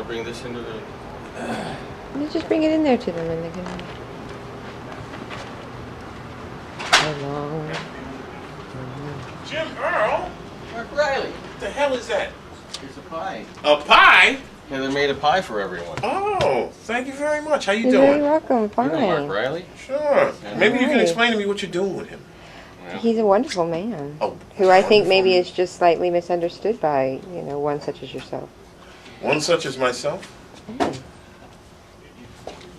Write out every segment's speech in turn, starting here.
bring this into the... You just bring it in there to them and they can... Hello. Jim Earl? Mark Riley. What the hell is that? It's a pie. A pie? Yeah, they made a pie for everyone. Oh, thank you very much. How you You're very doing? welcome. Fine. You know Mark Riley? Sure. Maybe you can Right. explain to me what you're doing with him. He's a wonderful man. Oh, Who I think maybe wonderful. is just slightly misunderstood by, one such as yourself. One such as myself?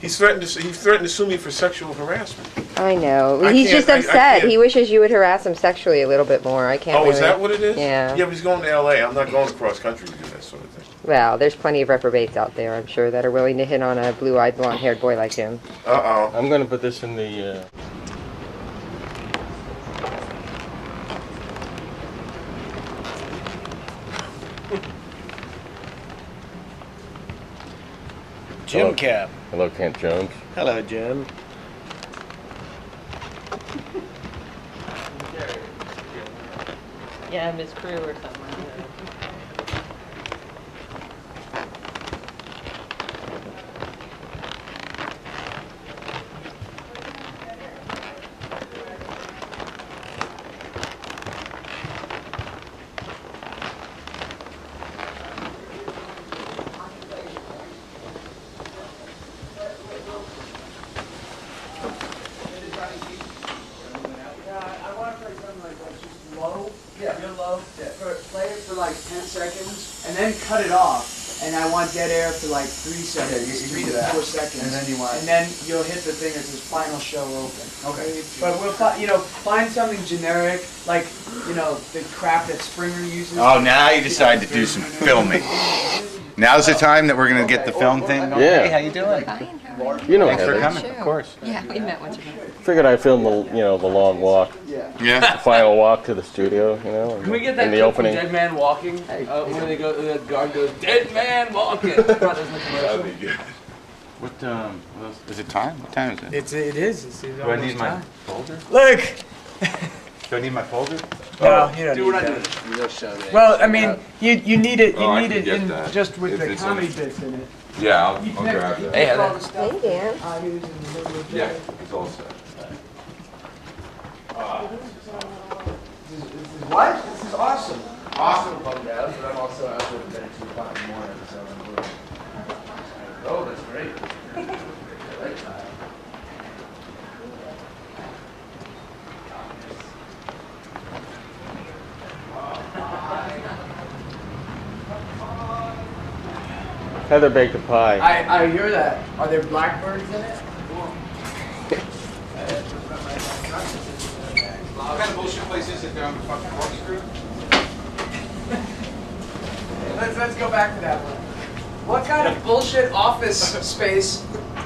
He threatened to sue me for sexual harassment. I know. I He's can't- just I upset. can't- He wishes you would harass him sexually a little bit more. I can't Oh, really... is that what it is? Yeah. Yeah, but he's going to L.A. I'm not going across country to do that sort of thing. Well, there's plenty of reprobates out there, I'm sure, that are willing to hit on a blue-eyed, blonde-haired boy like him. Uh-oh. I'm going to put this in the... Jim Cab. Hello, Kent Jones. Hello, Jim. Yeah, Miss Crew or something like that. I want to play something like that, just low, real low. Play it for like 10 seconds, and then cut it off. And I want dead air for like 3 seconds, 3 to 4 seconds. And then you'll hit the thing that says final show open. Okay. But we'll find something generic, like the crap that Springer uses. Oh, now you decide to do some filming. Now's the time that we're gonna get the film thing. Yeah. Hey, how you doing? You know Thanks for Heather. coming. Of course. Yeah, we met once ago. Figured I'd film the long walk, Yeah. the final walk to the studio, Can we get that in the clip opening. from Dead Man Walking? When they go, the guard goes, Dead Man Walking! That'd be good. What is it time? What time is it? It is. Do I need my folder? Look. Do I need my folder? No, you don't Dude, need we're not that. doing it. Real show, man. Well, I mean, you need it. You Oh, I need can it get in that. just with If the it's in comedy it. bits in it. Yeah, I'll You grab that. Hey, Heather. Hey, Dan. Yeah, it's all set. What? This is awesome. Awesome bummed out, but I'm also out there at 2 o'clock in the morning, so I'm a little... Oh, that's great. I like that. Heather baked a pie. I hear that. Are there blackbirds in it? What kind of bullshit place is it down the fucking corkscrew? Let's go back to that one. What kind of bullshit office space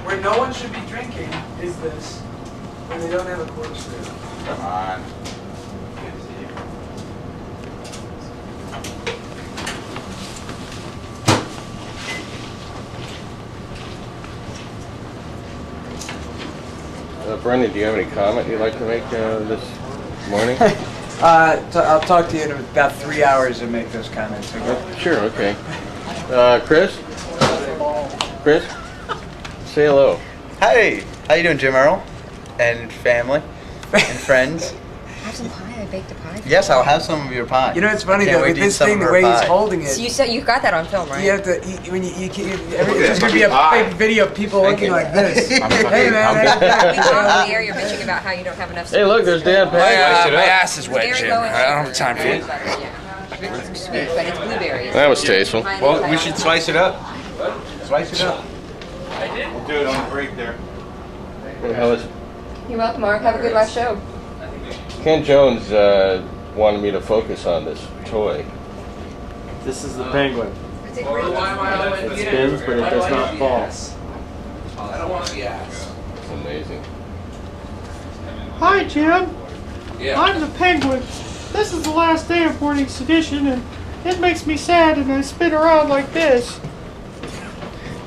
where no one should be drinking is this? Where they don't have a corkscrew. Come on. Brendan, do you have any comment you'd like to make this morning? I'll talk to you in about 3 hours and make those comments. Okay? Sure, okay. Chris? Chris? Say hello. Hey, how you doing, Jim Earl? And family? And friends? Have some pie. I baked a pie. Yes, I'll have some of your pie. You know, it's funny Can't though, wait with to eat this some thing, of the her way he's pie. holding it. So you got that on film, right? You have to, when you can't, there's going to be a fake video of people looking like this. Hey man, We go on the air. You're bitching about how you don't have enough. Hey, look, there's Dan My Patrick. ass is wet, Very Jim. low in I don't have sugar. time for it. Yeah. It's sweet, but it's blueberries. That was tasteful. Well, we should slice it up. Slice it up. We'll do it on the break there. How was it? You're welcome, Mark. Have a good last show. Ken Jones wanted me to focus on this toy. This is the penguin. It It spins, but it does not fall. I don't want the ass. It's amazing. Hi, Jim. Yeah. I'm the penguin. This is the last day of Morning Sedition, and it makes me sad, and I spin around like this.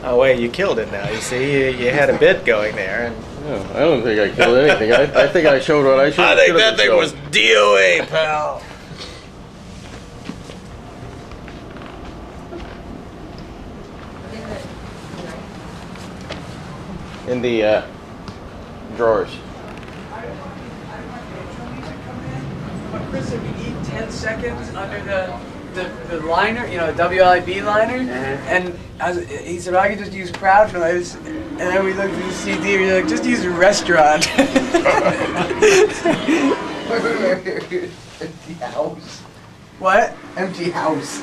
Oh wait, you killed it now. You see, you had a bit going there. And No, I don't think I killed anything. I think I showed what I should. I think should that have thing shown. was DOA, pal. In the drawers. But Chris, if you eat 10 seconds under the liner, you know, the WLIB liner, and he said, I could just use crowd noise, and then we looked at the CD, and you're like, just use a restaurant. Empty house. What? Empty house.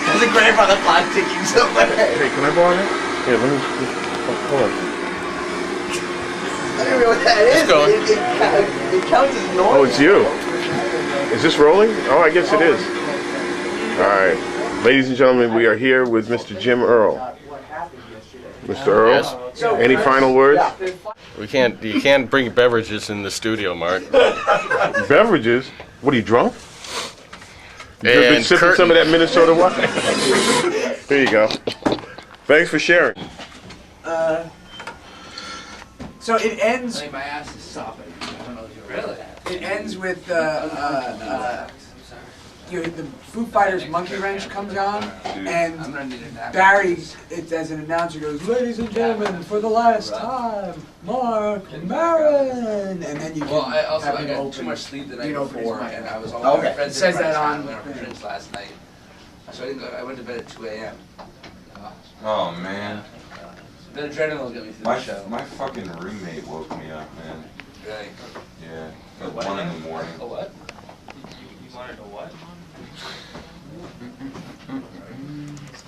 There's a grandfather clock ticking somewhere. Hey, can I borrow that? Yeah, let me. Hold on. I don't know what that is. It's going. It counts as noise. Oh, it's you. Is this rolling? Oh, I guess it is. All right. Ladies and gentlemen, we are here with Mr. Jim Earl. Mr. Earl, Yes. any final words? You can't bring beverages in the studio, Mark. Beverages? What, are you drunk? You've been And sipping some of that Minnesota wine. Here you go. Thanks for sharing. So it ends. My ass is sopping. I don't know if you're really. It ends with the Foo Fighters Monkey Wrench comes on, and I'm gonna need a nap. Barry, as an announcer, goes, "Ladies and gentlemen, for the last time, Mark Maron," and then you Well, I can have him got open. too much sleep the night you know, for his before, mic. and I was all Okay. my friends It says at that Prince on- went out for drinks last night. So I didn't go. I went to bed at 2 a.m. Oh man, The adrenaline got me through the show. my fucking roommate woke me up, man. Really? Yeah, at 1 in the morning. A what? You wanted a what?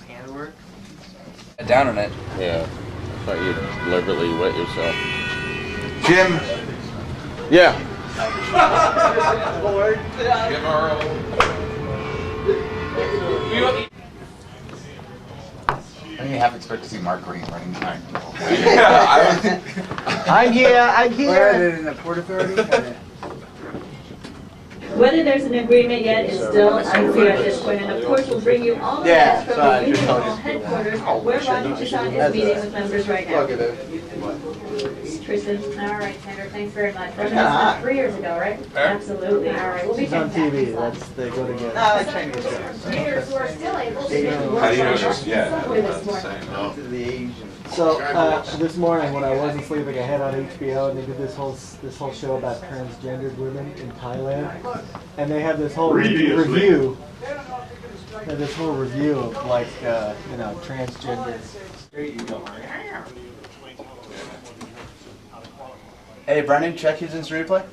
Handwork? Down on it. Yeah. I thought you deliberately wet yourself. Jim, Yeah. Jim Earl. I didn't half expect to see Mark Green running behind. I'm here. Where are they in the Port Authority? Whether there's an agreement yet is still unclear at this point, and of course, we'll bring you all the Yeah, facts from so I the just Union told Hall you. headquarters, where Roger Toussaint is meeting with members right now. Tristan? All right, Sandra, thanks very much. That was 3 years ago, right? Absolutely. All right, we'll be She's on back. TV. They go together. Readers who are still able to How do you know this? Yeah, subway this morning. So this morning when I wasn't sleeping, I had on HBO and they did this whole show about transgendered women in Thailand, and they have this whole review. They have this whole review of like transgender. Hey, Brennan, check his instant replay.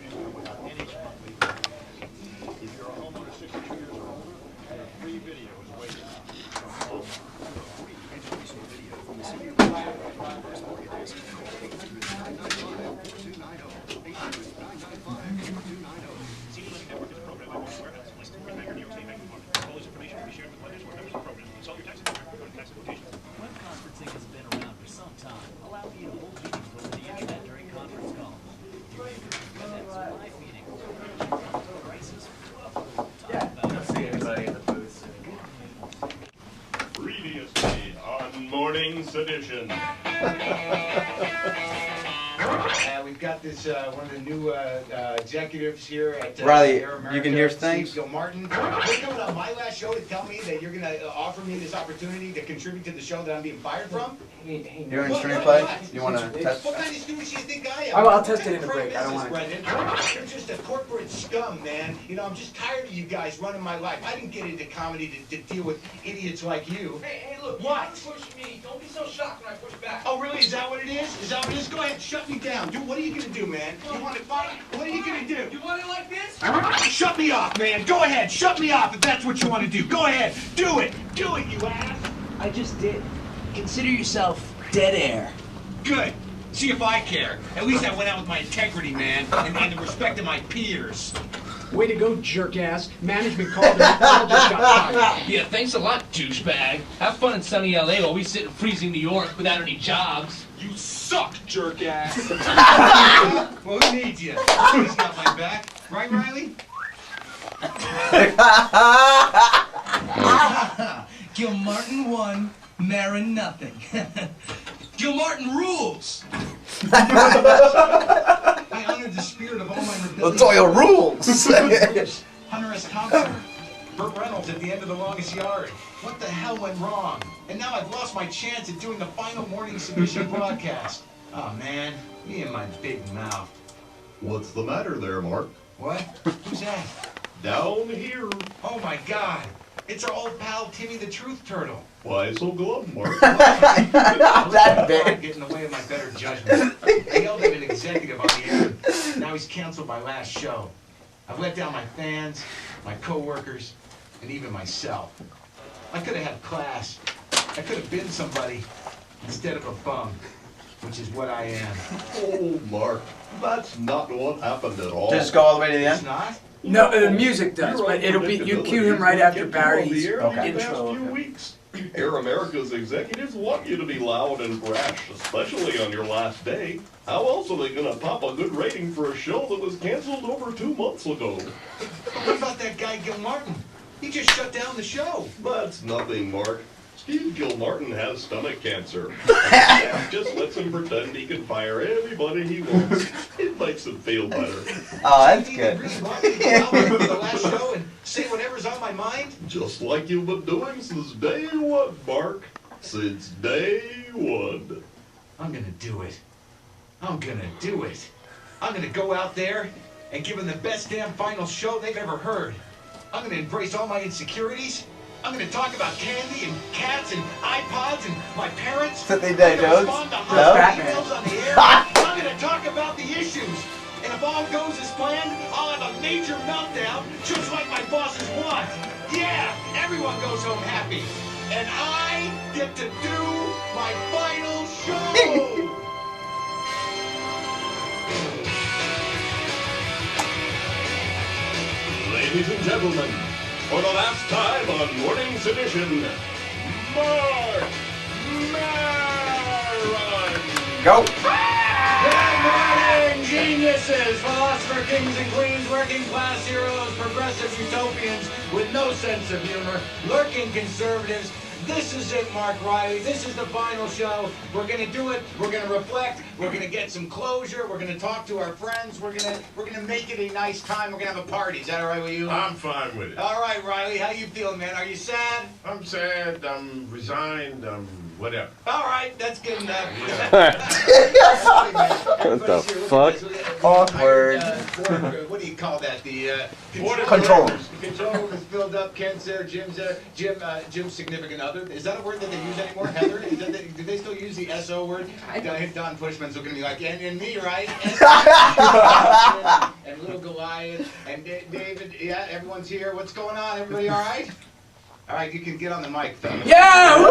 Previously on Morning's Edition. We've got this one of the new executives here at Riley, Air America, you can hear Steve things. Gilmartin. You're coming on my last show to tell me that you're going to offer me this opportunity to contribute to the show that I'm being fired from? You're in instant replay? You want to test? What kind of stupid shit you think I am? I'll test it in a break. I don't want to. Brendan. You're just a corporate scum, man. You know, I'm just tired of you guys running my life. I didn't get into comedy to deal with idiots like you. Hey, look. What? Push me. Don't be so shocked when I push back. Oh, really? Is that what it is? Is that what it is? Go ahead, shut me down. Dude, what are you gonna do, man? You want to fight? What are you gonna do? You want it like this? Shut me off, man. Go ahead, shut me off if that's what you want to do. Go ahead, do it. Do it, you ass. I just did. Consider yourself dead air. Good. See if I care. At least I went out with my integrity, man, and the respect of my peers. Way to go, jerk ass. Management called and all just got fired. Yeah, thanks a lot, douchebag. Have fun in sunny LA while we sit in freezing New York without any jobs. You suck, jerk ass. Well, who needs you? He's got my back. Right, Riley? Gilmartin won, Marin nothing. Gilmartin rules. I honored the spirit of all my rebellious... That's all your rules. Hunter S. Thompson. Burt Reynolds at the end of The Longest Yard. What the hell went wrong? And now I've lost my chance at doing the final morning submission broadcast. Oh man, me and my big mouth. What's the matter there, Mark? What? Who's that? Down here. Oh my God. It's our old pal Timmy the Truth Turtle. Why so glum, Mark? Not that bad. Get in the way of my better judgment. I yelled at an executive on the air. Now he's canceled my last show. I've let down my fans, my co-workers, and even myself. I could have had class. I could have been somebody instead of a bum, which is what I am. Oh, Mark, that's not what happened at all. Just go all the way to the It's end? not? No, the music does, but it'll be, you cue him right after Barry's Okay. intro. Few weeks. Air America's executives want you to be loud and brash, especially on your last day. How else are they gonna pop a good rating for a show that was canceled over 2 months ago? But what about that guy Gil Martin? He just shut down the show. That's nothing, Mark. Steve Gilmartin has stomach cancer. Staff just lets him pretend he can fire anybody he wants. It makes him feel better. Oh, that's good. Really want me to go out there for the last show and say whatever's on my mind? Just like you've been doing since day one, Mark. Since day one. I'm gonna do it. I'm gonna do it. I'm gonna go out there and give them the best damn final show they've ever heard. I'm gonna embrace all my insecurities. I'm gonna talk about candy and cats and iPods and my parents. That's what they did, Jones. Respond to No? hostile emails on the air. I'm gonna talk about the issues. And if all goes as planned, I'll have a major meltdown, just like my bosses want. Yeah, everyone goes home happy. And I get to do my final show. Ladies and gentlemen, for the last time on Morning's Edition, Mark Maron. Go. Good morning, geniuses, philosopher kings and queens, working class heroes, progressive utopians with no sense of humor, lurking conservatives. This is it, Mark Riley. This is the final show. We're gonna do it. We're gonna reflect. We're gonna get some closure. We're gonna talk to our friends. We're gonna make it a nice time. We're gonna have a party. Is that all right with you? I'm fine with it. All right, Riley. How you feeling, man? Are you sad? I'm sad, I'm resigned, I'm whatever. All right, that's good enough. What the fuck? Awkward. What do you call that? The Control. The control room is filled up. Ken's there. Jim's there. Jim's significant other. Is that a word that they use anymore? Heather? Do they still use the SO word? Don Pushman's looking at me like, and me, right? And little Goliath and David. Yeah, everyone's here. What's going on? Everybody all right? All right, you can get on the mic, fellas. Yeah! Woo!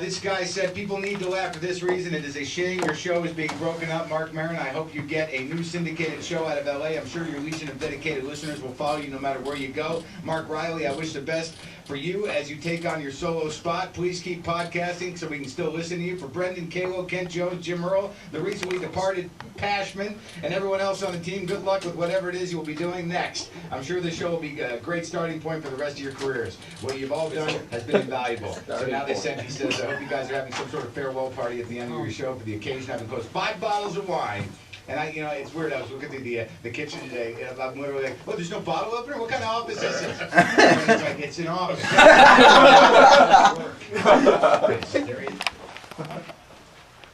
This guy said people need to laugh for this reason. It is a shame your show is being broken up. Mark Maron, I hope you get a new syndicated show out of LA. I'm sure your legion of dedicated listeners will follow you no matter where you go. Mark Riley, I wish the best for you as you take on your solo spot. Please keep podcasting so we can still listen to you. For Brendan, Kalo, Kent Jones, Jim Earl, the recently departed Pashman, and everyone else on the team, good luck with whatever it is you will be doing next. I'm sure this show will be a great starting point for the rest of your careers. What you've all done has been invaluable. So now he says, I hope you guys are having some sort of farewell party at the end of your show for the occasion. I've enclosed 5 bottles of wine. And it's weird. I was looking through the kitchen today, and I'm literally like, "Oh, there's no bottle opener? What kind of office is this?" And it's like, it's an office.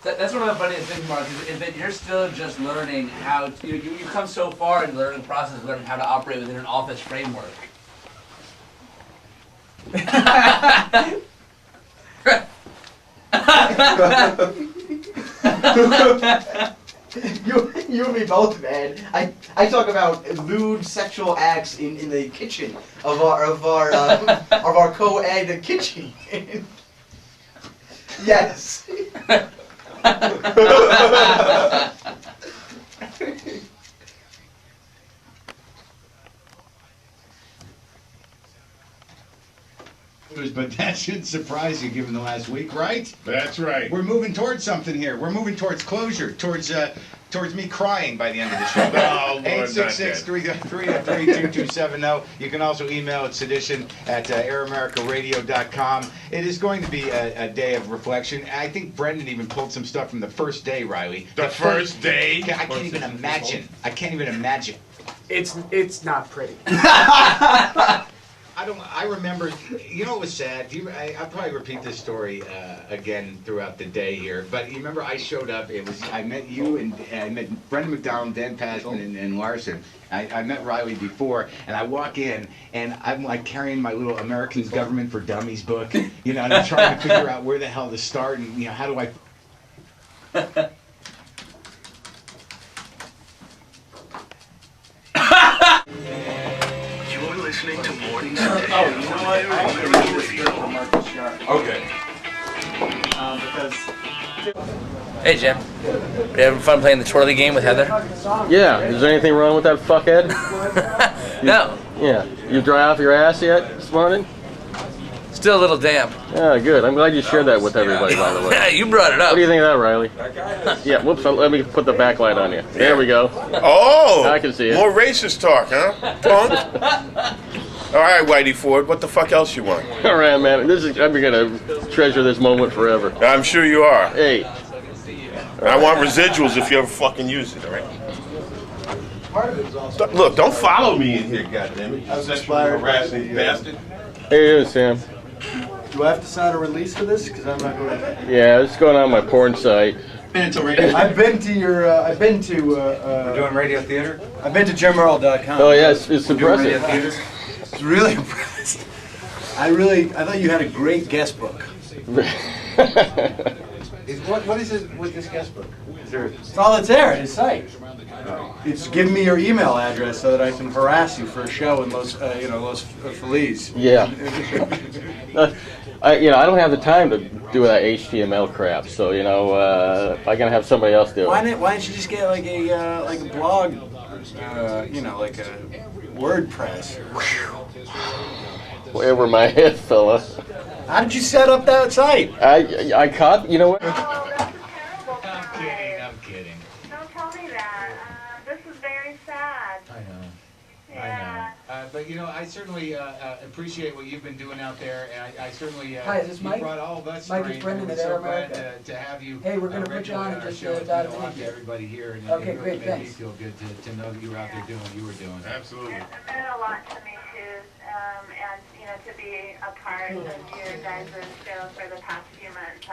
That's one of the funniest things, Mark, is that you're still just learning how to, you come so far in the learning process of learning how to operate within an office framework. You and me both, man. I talk about lewd sexual acts in the kitchen of our co-ed kitchen. Yes. But that shouldn't surprise you given the last week, right? That's right. We're moving towards something here. We're moving towards closure, towards towards me crying by the end of the show. Oh, Lord, 866-333-2270. You can also email at sedition@airamericaradio.com. It is going to be a day of reflection. I think Brendan even pulled some stuff from the first day, Riley. The first day? I can't even imagine. I can't even imagine. It's not pretty. I remember, you know what was sad? I'll probably repeat this story again throughout the day here, but you remember I showed up, I met you and I met Brendan McDonald, Dan Pashman, and Larson. I met Riley before, and I walk in, and I'm like carrying my little American Government for Dummies book, you know, and I'm trying to figure out where the hell to start, and, you know, how do I... You're listening to Mornings Okay. Hey Jim, you having fun playing the twirly game with Heather? Yeah, is there anything wrong with that fuckhead? No. Yeah. You dry off your ass yet this morning? Still a little damp. Yeah, good. I'm glad you shared that with everybody, by the way. Yeah, you brought it up. What do you think of that, Riley? Yeah, whoops, let me put the backlight on you. There we go. Oh! I can see it. More racist talk, huh? Punk? All right, Whitey Ford, what the fuck else you want? All right, man. I'm gonna treasure this moment forever. I'm sure you are. Hey. I want residuals if you ever fucking use it, all right? Look, don't follow me in here, goddammit. You sexually harassing bastard. How you doing, Sam? Do I have to sign a release for this? Because I'm not going to. Yeah, it's going on my porn site. I've been to your. We're doing radio theater? I've been to JimEarl.com. Oh yeah, it's impressive. It's really impressive. I thought you had a great guest book. What is it with this guest book? It's all that's there at his site. It's giving me your email address so that I can harass you for a show in Los Feliz. Yeah. I don't have the time to do that HTML crap, so I gotta have somebody else do it. Why don't you just get like a blog, like a WordPress? Wherever my head, fella. How did you set up that site? I caught. You know what? I'm kidding. Don't tell me that. This is very sad. I know. Yeah. But I certainly appreciate what you've been doing out there, and I certainly Hi, is this Mike? you brought all of us. Mike, it's strength, Brendan and at we're Air so glad America. to have you. Hey, we're gonna put you on in just about a minute to here. everybody here, and Okay, it really great, made thanks. me feel good to know that you were out there doing what you were doing. Absolutely. It meant a lot to me too, and to be a part of your guys' show for the past few months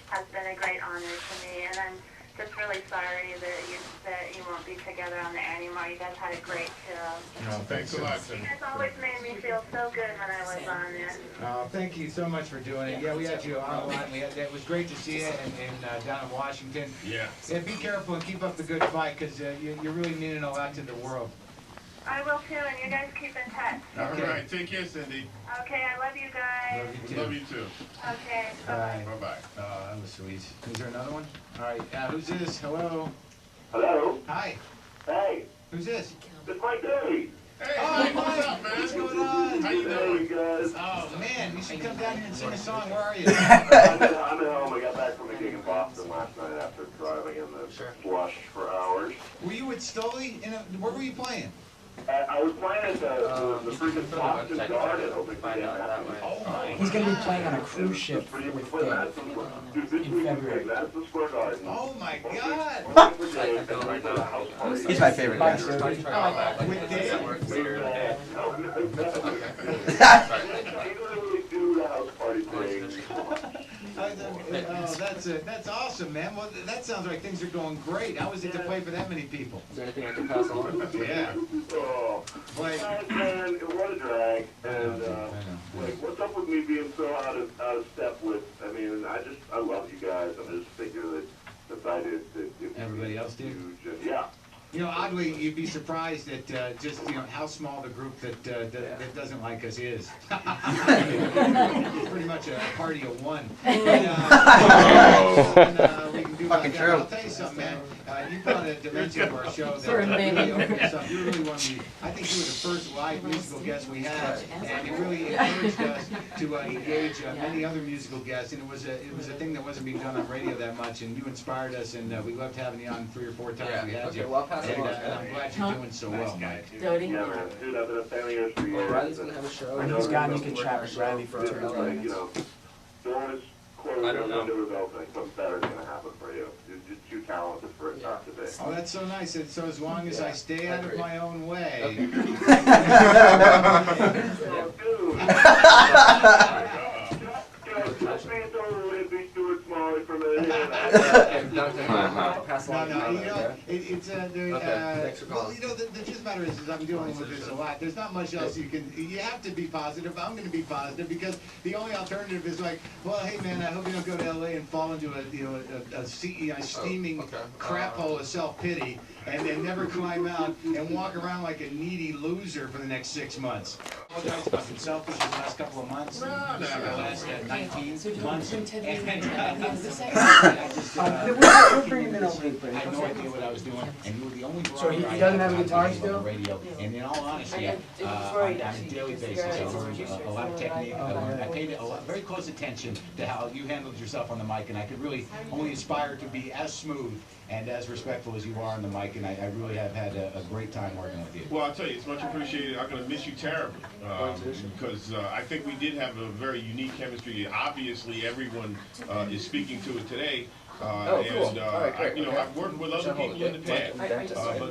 has been a great honor to me, and I'm just really sorry that you won't be together on the air anymore. You guys had a great show. No, thanks a lot. You guys always made me feel so good when I was on there. Thank you so much for doing it. Yeah, we had you on a lot. It was great to see you down in Washington. Yeah. And be careful and keep up the good fight, because you're really meaning a lot to the world. I will too, and you guys keep in touch. All right, take care, Cindy. Okay, I love you guys. Love you too. Okay, Bye. Bye-bye. Oh, that was sweet. Is there another one? All right. Who's this? Hello. Hello. Hi. Hey, Who's this? it's Mike Davey. Hey, Oh, what's up, man? What's going on? How you doing? Hey, guys. Oh man, you should come down here and sing a song. Where are you? I'm at home. I got back from a gig in Boston last night after driving in the slush for hours. Were you at Stoli? Where were you playing? I was playing at the freaking Boston Garden opening for Dan. Oh my He's going to be playing on a cruise ship with Dave in February. Madison Square Garden. Oh my God! He's my favorite guy. With Dave? That's awesome, man. Well, that sounds like things are going great. How is it to play for that many people? Is there anything I can pass along? Yeah. Oh, man, what a drag. And what's up with me being so out of step with? I mean, I love you guys. I just figure that I did. Everybody else did. Yeah. Oddly, you'd be surprised at just how small the group that doesn't like us is. It's pretty much a party of one. We can do Fucking true. I'll tell you something, man. You brought a dimension to our show that really opened us up. You were really one of the, I think you were the first live musical guest we had, and it really encouraged us to engage many other musical guests. And it was a thing that wasn't being done on radio that much. And you inspired us, and we loved having you on 3 or 4 times we had you. Well, pass it And on. I'm glad you're doing so well, Mike. Dodie? Yeah, man. Dude, I've been a fan of yours for years. Riley's gonna have a show. I know He's gone, you everybody can chat with Riley for knows, 2 like, minutes. you know, don't just close I don't the know. window of opening. Something better is going to happen for you. You're just too talented for it not to be. Oh, that's so nice. And so as long as I stay out of my own way. Let's make it over with be Stuart Smalley for a minute. Pass No, along. no, you know, it's Thanks for well, calling. you know, the truth of the matter is I'm dealing with this a lot. There's not much else you have to be positive. I'm going to be positive because the only alternative is like, well, hey man, I hope you don't go to LA and fall into a steaming crap hole of self-pity and then never climb out and walk around like a needy loser for the next 6 months. I apologize if I've been selfish in the last couple of months, the last 19 months. We'll bring him in over here. I had no idea what I was doing, and you were the only So he broadcaster doesn't have a I guitar had on still? the radio. And in all honesty, on a daily basis, I learned a lot of technique. I paid very close attention to how you handled yourself on the mic, and I could really only aspire to be as smooth and as respectful as you are on the mic, and I really have had a great time working with you. Well, I'll tell you, it's much appreciated. I'm going to miss you terribly because I think we did have a very unique chemistry. Obviously, everyone is speaking to it today. Cool. And All right, great. you know, I've worked with other people in the past, but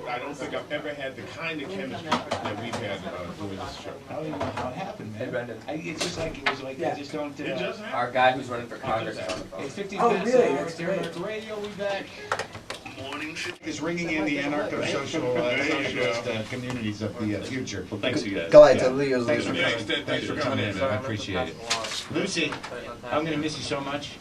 I don't think I've ever had the kind of chemistry that we've had doing this show. I don't even know how it happened, man. Hey, Brendan. It's just like, it was like, I just don't... It just happened. Our guy who's running for Congress is on the phone. It's 15 Oh, minutes really? an hour. That's It's Air America Radio. We'll be back. Is ringing in the anarcho-social socialist communities of the future. Well, thanks, you guys. Go ahead, Leo's Thanks for Yeah, coming. thanks for coming in, man. I appreciate it. Lucy, I'm going to miss you so much.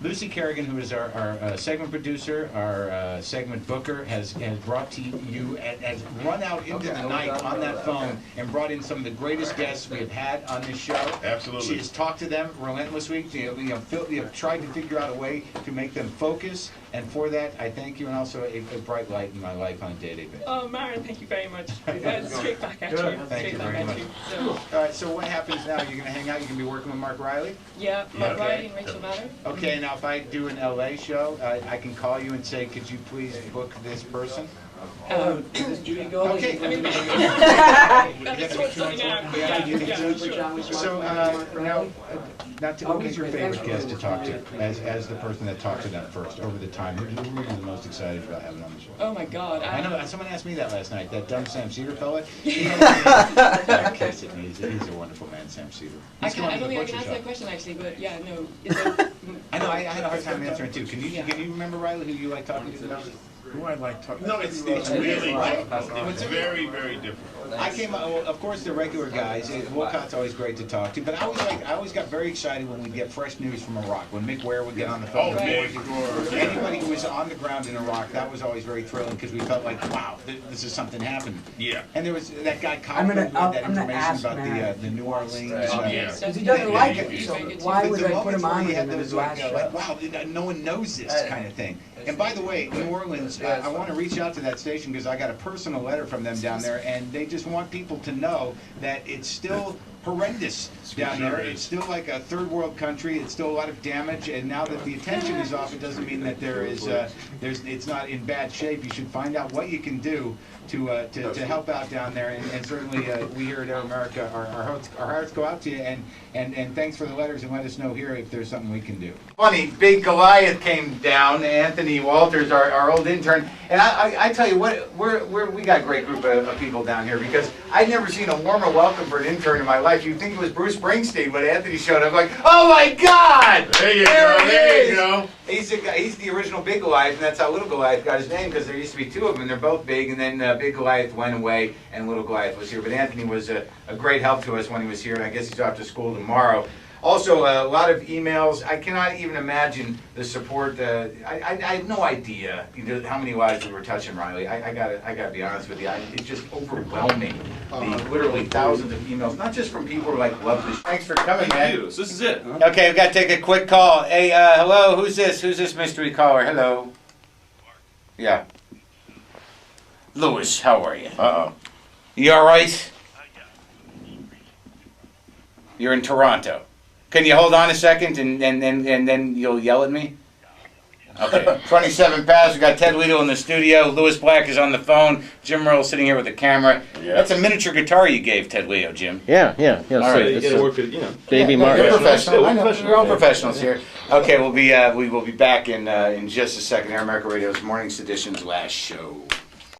Lucy Kerrigan, who is our segment producer, our segment booker, has brought to you, has run out into the night on that phone and brought in some of the greatest guests we have had on this show. Absolutely. She has talked to them relentlessly. You have tried to figure out a way to make them focus, and for that, I thank you, and also a bright light in my life on a day-to-day basis. Oh, Maren, thank you very much. Straight back at you. Thank you very much. All right, so what happens now? You're going to hang out? You're going to be working with Mark Riley? Yeah, Mark Okay. Riley and Rachel Maddow. Okay, now if I do an LA show, I can call you and say, could you please book this person? Does Judy go? Okay. I mean, That's sort something out, but yeah. So, now, who's your favorite guest to talk to, as the person that talked to them first, over the time? Who are you the most excited about having on the show? Oh my God. I know, someone asked me that last night, that dumb Sam Cedar fella. He's a wonderful man, Sam Cedar. I He's come on don't to the think I Butcher can answer Shop. that question actually, but yeah, no. I know, I had a hard time answering too. Can you remember, Riley, who you like talking to the most? Who I like talking? No, it's really it's very, very different. I came, of course, the regular guys. Wolcott's always great to talk to, but I always got very excited when we'd get fresh news from Iraq. When Mick Ware would get on the phone. Oh, Mick. Anybody who was on the ground in Iraq, that was always very thrilling because we felt like, wow, this is something happening. Yeah. And there was that guy I'm Coughlin gonna with that information ask about Matt. the New Orleans. Yeah. Because he doesn't like it, so why would I put him on with with him in his last show? like, wow, no one knows this kind of thing. And by the way, New Orleans, I want to reach out to that station because I got a personal letter from them down there, and they just want people to know that it's still horrendous down there. It's still like a third world country. It's still a lot of damage, and now that the attention is off, it doesn't mean that it's not in bad shape. You should find out what you can do to help out down there, and certainly we here at Air America, our hearts go out to you, and thanks for the letters, and let us know here if there's something we can do. Funny, Big Goliath came down, Anthony Walters, our old intern, and I tell you what, we got a great group of people down here because I'd never seen a warmer welcome for an intern in my life. You'd think it was Bruce Springsteen when Anthony showed up, like, oh my God! There you There go. he There is! you go. He's the original Big Goliath, and that's how Little Goliath got his name, because there used to be two of them, and they're both big, and then Big Goliath went away, and Little Goliath was here. But Anthony was a great help to us when he was here, and I guess he's off to school tomorrow. Also, a lot of emails. I cannot even imagine the support. I have no idea how many lives we were touching, Riley. I gotta be honest with you. It's just overwhelming. Literally thousands of emails, not just from people who love this. Thanks for coming, man. So this is it. Okay, we've got to take a quick call. Hey, hello, who's this? Who's this mystery caller? Hello. Yeah. Lewis, how are you? Uh-oh. You all right? You're in Toronto. Can you hold on a second and then you'll yell at me? Okay. 27 pounds. We got Ted Lito in the studio. Lewis Black is on the phone. Jim Earl sitting here with the camera. Yeah. That's a miniature guitar you gave Ted Lito, Jim. Yeah. All So right, it's you gotta a work it, you know. baby No, Martin. you're professional. Yeah, I know. professional. We're all Yeah. professionals here. Okay, we will be back in just a second. Air America Radio's Morning Sedition's last show.